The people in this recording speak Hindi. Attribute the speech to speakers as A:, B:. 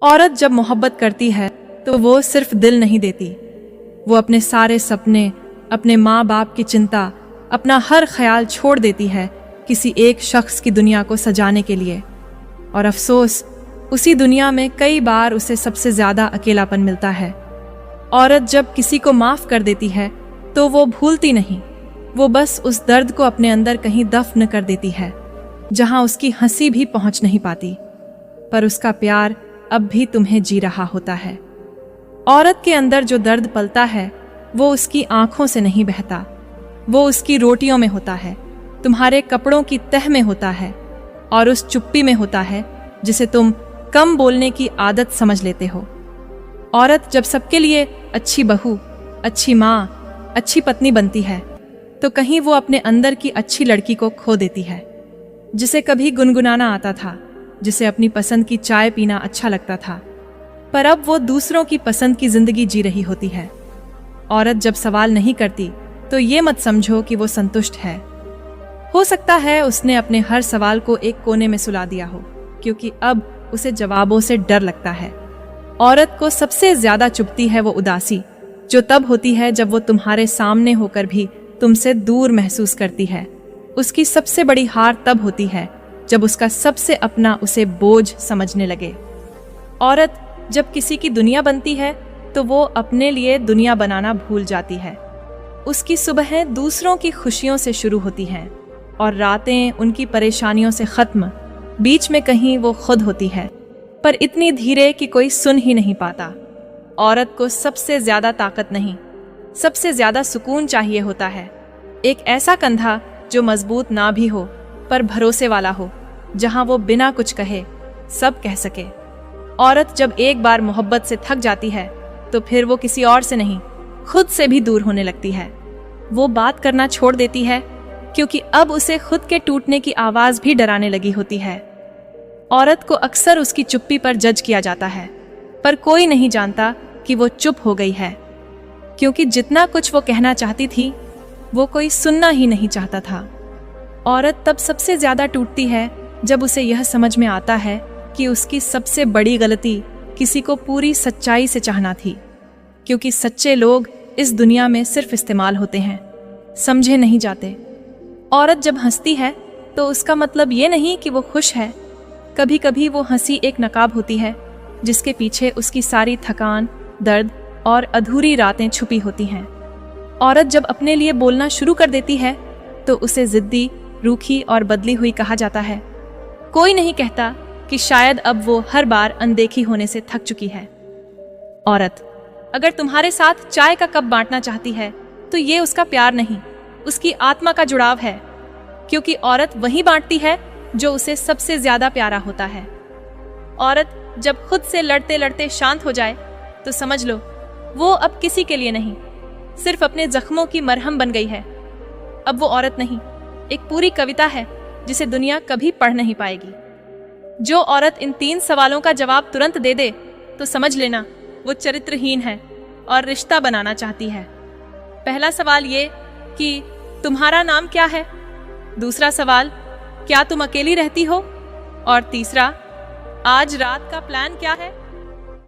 A: औरत जब मोहब्बत करती है तो वो सिर्फ दिल नहीं देती, वो अपने सारे सपने, अपने माँ बाप की चिंता, अपना हर ख्याल छोड़ देती है किसी एक शख्स की दुनिया को सजाने के लिए। और अफसोस, उसी दुनिया में कई बार उसे सबसे ज़्यादा अकेलापन मिलता है। औरत जब किसी को माफ़ कर देती है तो वो भूलती नहीं, वो बस उस दर्द को अपने अंदर कहीं दफन कर देती है, जहाँ उसकी हंसी भी पहुँच नहीं पाती, पर उसका प्यार अब भी तुम्हें जी रहा होता है। औरत के अंदर जो दर्द पलता है वो उसकी आंखों से नहीं बहता, वो उसकी रोटियों में होता है, तुम्हारे कपड़ों की तह में होता है और उस चुप्पी में होता है जिसे तुम कम बोलने की आदत समझ लेते हो। औरत जब सबके लिए अच्छी बहू, अच्छी माँ, अच्छी पत्नी बनती है तो कहीं वो अपने अंदर की अच्छी लड़की को खो देती है, जिसे कभी गुनगुनाना आता था, जिसे अपनी पसंद की चाय पीना अच्छा लगता था, पर अब वो दूसरों की पसंद की जिंदगी जी रही होती है। औरत जब सवाल नहीं करती तो ये मत समझो कि वो संतुष्ट है। हो सकता है उसने अपने हर सवाल को एक कोने में सुला दिया हो, क्योंकि अब उसे जवाबों से डर लगता है। औरत को सबसे ज्यादा चुभती है वो उदासी, जो तब होती है जब वो तुम्हारे सामने होकर भी तुमसे दूर महसूस करती है। उसकी सबसे बड़ी हार तब होती है जब उसका सबसे अपना उसे बोझ समझने लगे। औरत जब किसी की दुनिया बनती है तो वो अपने लिए दुनिया बनाना भूल जाती है। उसकी सुबहें दूसरों की खुशियों से शुरू होती हैं और रातें उनकी परेशानियों से खत्म। बीच में कहीं वो खुद होती है, पर इतनी धीरे कि कोई सुन ही नहीं पाता। औरत को सबसे ज्यादा ताकत नहीं, सबसे ज्यादा सुकून चाहिए होता है। एक ऐसा कंधा जो मजबूत ना भी हो पर भरोसे वाला हो, जहां वो बिना कुछ कहे सब कह सके। औरत जब एक बार मोहब्बत से थक जाती है तो फिर वो किसी और से नहीं, खुद से भी दूर होने लगती है। वो बात करना छोड़ देती है क्योंकि अब उसे खुद के टूटने की आवाज भी डराने लगी होती है। औरत को अक्सर उसकी चुप्पी पर जज किया जाता है, पर कोई नहीं जानता कि वो चुप हो गई है, क्योंकि जितना कुछ वो कहना चाहती थी वो कोई सुनना ही नहीं चाहता था। औरत तब सबसे ज्यादा टूटती है जब उसे यह समझ में आता है कि उसकी सबसे बड़ी गलती किसी को पूरी सच्चाई से चाहना थी, क्योंकि सच्चे लोग इस दुनिया में सिर्फ इस्तेमाल होते हैं, समझे नहीं जाते। औरत जब हंसती है तो उसका मतलब ये नहीं कि वो खुश है। कभी कभी वो हंसी एक नकाब होती है जिसके पीछे उसकी सारी थकान, दर्द और अधूरी रातें छुपी होती हैं। औरत जब अपने लिए बोलना शुरू कर देती है तो उसे जिद्दी, रूखी और बदली हुई कहा जाता है। कोई नहीं कहता कि शायद अब वो हर बार अनदेखी होने से थक चुकी है। औरत अगर तुम्हारे साथ चाय का कप बांटना चाहती है तो ये उसका प्यार नहीं, उसकी आत्मा का जुड़ाव है, क्योंकि औरत वही बांटती है जो उसे सबसे ज्यादा प्यारा होता है। औरत जब खुद से लड़ते लड़ते शांत हो जाए तो समझ लो वो अब किसी के लिए नहीं, सिर्फ अपने जख्मों की मरहम बन गई है। अब वो औरत नहीं, एक पूरी कविता है जिसे दुनिया कभी पढ़ नहीं पाएगी। जो औरत इन 3 सवालों का जवाब तुरंत दे दे तो समझ लेना वो चरित्रहीन है और रिश्ता बनाना चाहती है। पहला सवाल ये कि तुम्हारा नाम क्या है? दूसरा सवाल, क्या तुम अकेली रहती हो? और तीसरा, आज रात का प्लान क्या है?